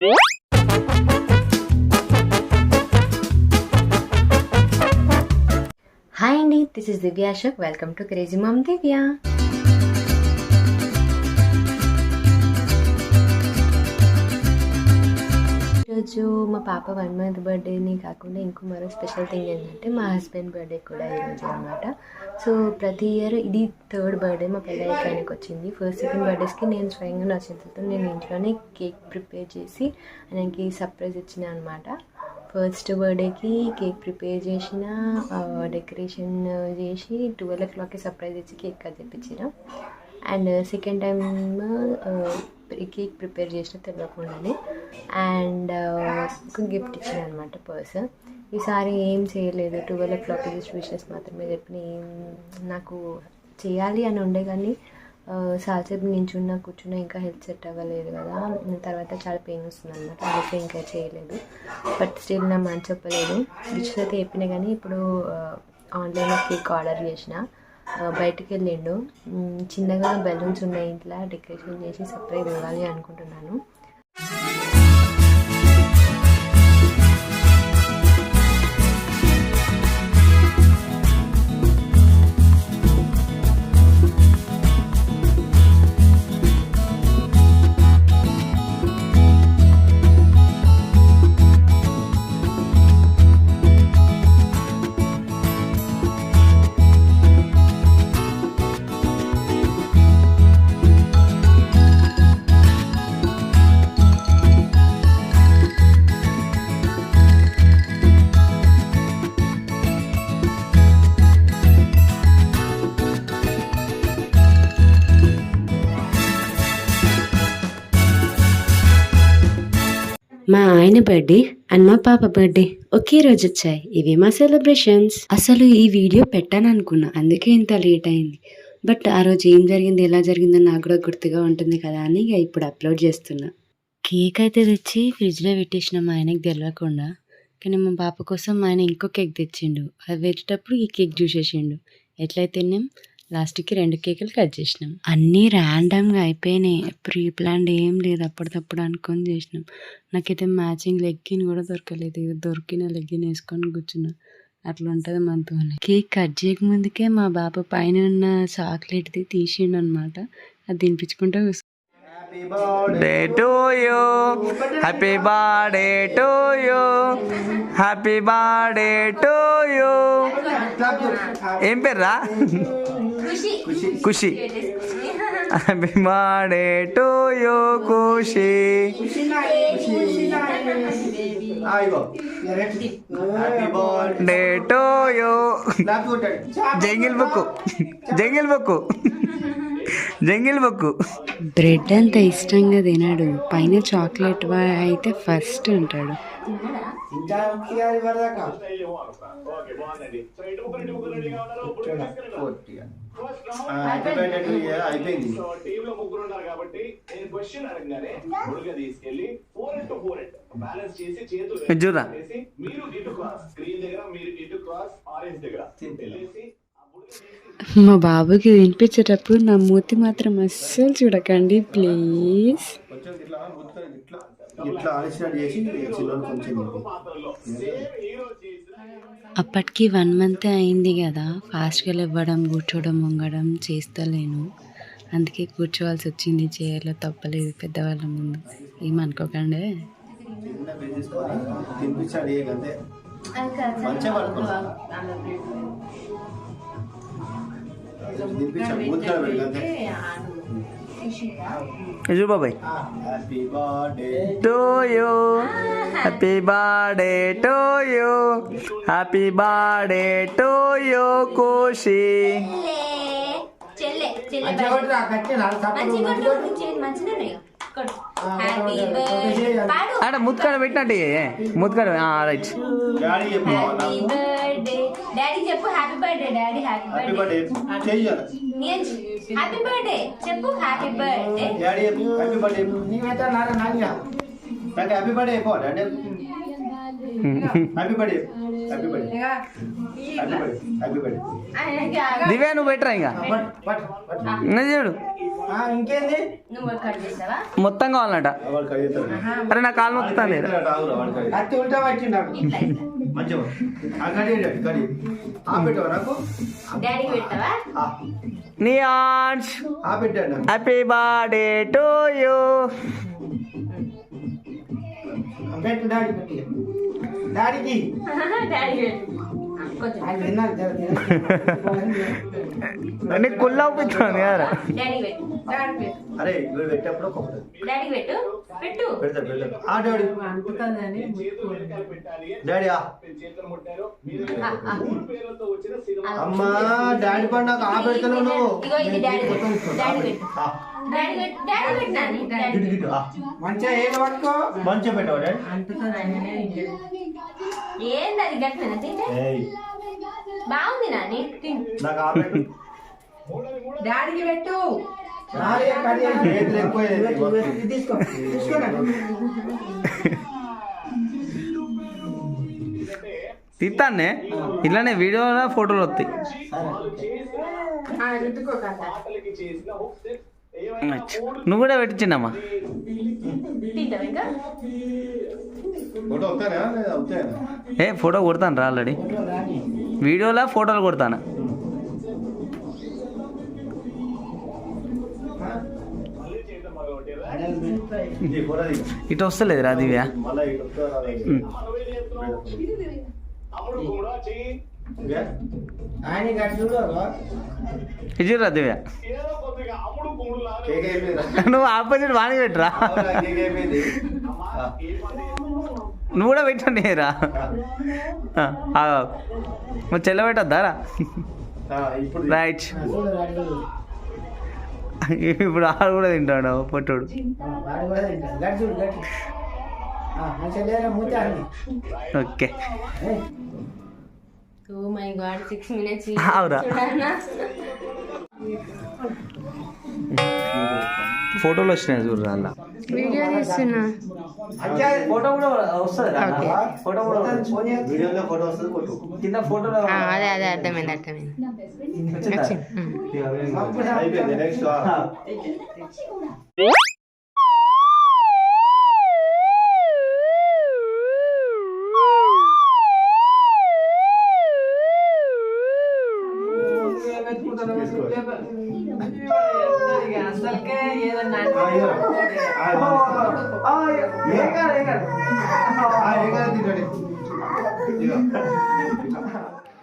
Hi అండి, this is Divya Ashok. Welcome to crazy mom Divya. ఈరోజు మా పాప 1 month బర్త్డేని కాకుండా ఇంకో మరో స్పెషల్ థింగ్ ఏంటంటే మా హస్బెండ్ బర్త్డే కూడా ఈరోజు అనమాట. సో ప్రతి ఇయర్ ఇది 3rd బర్త్డే మా పెళ్ళయ్యకి ఆయనకి వచ్చింది. ఫస్ట్ సెకండ్ బర్త్డేస్కి నేను స్వయంగా నా చేతులతో నేను ఇంట్లోనే కేక్ ప్రిపేర్ చేసి ఆయనకి సర్ప్రైజ్ ఇచ్చిన అనమాట. ఫస్ట్ బర్త్డేకి కేక్ ప్రిపేర్ చేసిన, డెకరేషన్ చేసి 12 o'clockకి సర్ప్రైజ్ ఇచ్చి కేక్ కట్ చేయించిన. And second time cake prepare చేసిన తెలియకుండానే అండ్ ఒక గిఫ్ట్ ఇచ్చిన అనమాట, పర్స్. ఈసారి ఏం చేయలేదు, 12 o'clock విషెస్ మాత్రమే చెప్పిన. ఏం నాకు చేయాలి అని ఉండే కానీ చాలాసేపు నించున్నా కూర్చున్నా ఇంకా హెల్త్ సెట్ అవ్వలేదు కదా, తర్వాత చాలా పెయిన్ వస్తుంది అనమాట. అందుకే ఇంకా చేయలేదు. బట్ స్టిల్ నా మంచి చెప్పలేదు. విషెస్ అయితే చెప్పినా కానీ ఇప్పుడు ఆన్లైన్లో కేక్ ఆర్డర్ చేసిన. బయటికి వెళ్ళిండు, చిన్నగా బెలూన్స్ ఉన్నాయి ఇంట్లో, డెకరేషన్ చేసి సర్ప్రైజ్ ఇవ్వాలి అనుకుంటున్నాను. మా ఆయన బర్త్డే అండ్ మా పాప బర్త్డే ఒకే రోజు వచ్చాయి. ఇవి మా సెలబ్రేషన్స్. అసలు ఈ వీడియో పెట్టాను అనుకున్నా, అందుకే ఇంత లేట్ అయింది. బట్ ఆ రోజు ఏం జరిగింది, ఎలా జరిగిందో నాకు కూడా గుర్తుగా ఉంటుంది కదా అని ఇప్పుడు అప్లోడ్ చేస్తున్నా. కేక్ అయితే తెచ్చి ఫ్రిడ్జ్లో పెట్టేసిన మా ఆయనకి తెలియకుండా. కానీ మా పాప కోసం ఆయన ఇంకో కేక్ తెచ్చిండు. అది పెట్టేటప్పుడు ఈ కేక్ చూసేసిండు. ఎట్లయితేనేం లాస్ట్కి 2 కేకులు కట్ చేసినాం. అన్నీ ర్యాండమ్గా అయిపోయినాయి, ప్రీ ప్లాన్డ్ ఏం లేదు, అప్పటికప్పుడు అనుకొని చేసినాం. నాకైతే మ్యాచింగ్ లెగ్గిన్ కూడా దొరకలేదు. దొరికిన లెగ్గిన్ వేసుకొని కూర్చున్నా. అట్లా ఉంటుంది మనతో. కేక్ కట్ చేయకముందుకే మా బాబు పైన ఉన్న చాక్లెట్ది తీసిండు అనమాట. అది తినిపించుకుంటూ Happy birthday to you. Happy birthday to you. Happy birthday to you. ఏం పేర్రా? Khushi. Happy birthday to you Khushi. Birthday to you. Jungle book. Bread అంత ఇష్టంగా తినాడు. పైన చాక్లెట్ అయితే ఫస్ట్ ఉంటాడు. మా బాబుకి వినిపించేటప్పుడు నా మూతి మాత్రం అస్సలు చూడకండి ప్లీజ్. అప్పటికి 1 month అయింది కదా. ఫాస్ట్గా ఇవ్వడం, కూర్చోవడం, వంగడం చేస్తలేను. అందుకే కూర్చోవాల్సి వచ్చింది. చేయాలో తప్పలేదు పెద్దవాళ్ళ ముందు. ఏమనుకోకండి. బాబాయ్ to you. Happy birthday to you. Happy birthday to you Khushi. అక్కడ ముత్తుకాడ పెట్టినట్టు ముత్తుకాడ రైట్. డాడీ చెప్పు happy birthday. Daddy happy birthday చెప్పు. Happy birthday daddy happy birthday. Happy birthday పో daddy. Happy birthday. Happy birthday. Happy birthday. Happy birthday. Divya నువ్వు పెట్టరా ఇంకా చూడు. ఇంకేంది నువ్వు కట్ చేస్తావా? మొత్తం కావాలంట. అరే నా కాలు మొత్తాను. కత్తి ఉల్టా పట్టిండాడు ఇట్లా ఇట్లా. మంచిగా కడి పెట్టావా నాకు డాడీకి పెట్టావా? నియాన్స్ పెట్టాడు హ్యాపీ బర్త్డే టు యూ. పెట్టు డాడీ పెట్టి డాడీకి డాడీకి పెట్టు. కొంచెం ఆయన విన్నారు నీకు కుళ్ళ అవుతుంది కదా. డాడీకి పెట్టు. డాడీకి పెట్టు. అరే ఇవి పెట్టేప్పుడు డాడీకి పెట్టు. పెట్టు. పెడతాడు డాడీ డాడీ అమ్మా డాడీ పండు నాకు పెడతాను నువ్వు. ఇగో ఇది డాడీ పెట్టు. డాడీ పెట్టు. డాడీ పెట్టు. డాడీ పెట్టు నాని. డాడీ పెట్టు. మంచిగా ఏదో పట్టుకో మంచిగా పెట్టావు డాడీ. ఏంది అది గట్టిన తింటే బాగుంది నాని. తిను. నాకు పెట్టు. డాడీకి పెట్టు. చేతులు ఎక్కువ తీసుకో తీసుకోండి తిత్తాన్నే ఇట్లానే వీడియోలో ఫోటోలు వస్తాయి. నువ్వు కూడా పెట్టించినమ్మా. తింటావు ఇంకా? ఏ ఫోటో కొడతాను రా ఆల్రెడీ. వీడియోలో ఫోటోలు కొడతాను. ఇటు వస్తలేదు రా దివ్య. ఆయన గట్టి చూడు ఇటు రా దివ్య. నువ్వు ఆపోజిట్ వాణి పెట్టరా. నువ్వు కూడా పెట్టండి రా. చెల్ల పెట్టద్దా రా. రైట్. ఇప్పుడు ఆడు కూడా తింటాడు పొట్టోడు. Okay oh my god 6 minutes. అవురా ఫోటోలు వచ్చినాయి చూడరా అలా. వీడియో తీస్తున్నా. ఫోటో కూడా వస్తుంది. ఫోటో కూడా వీడియోలో ఫోటో వస్తుంది. కింద ఫోటో అదే అదే అర్థమైంది అర్థమైంది. అయిపోయింది. నెక్స్ట్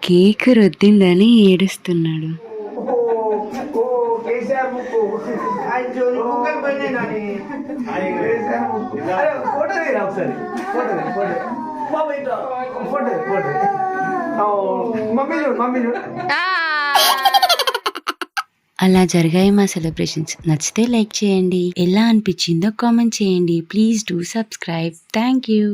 కేక్ రుద్దిందని ఏడుస్తున్నాడు. ఫోటో తీరా ఒకసారి. అలా జరిగాయి మా సెలబ్రేషన్స్. నచ్చితే లైక్ చేయండి. ఎలా అనిపించిందో కామెంట్ చేయండి. Please do subscribe. Thank you.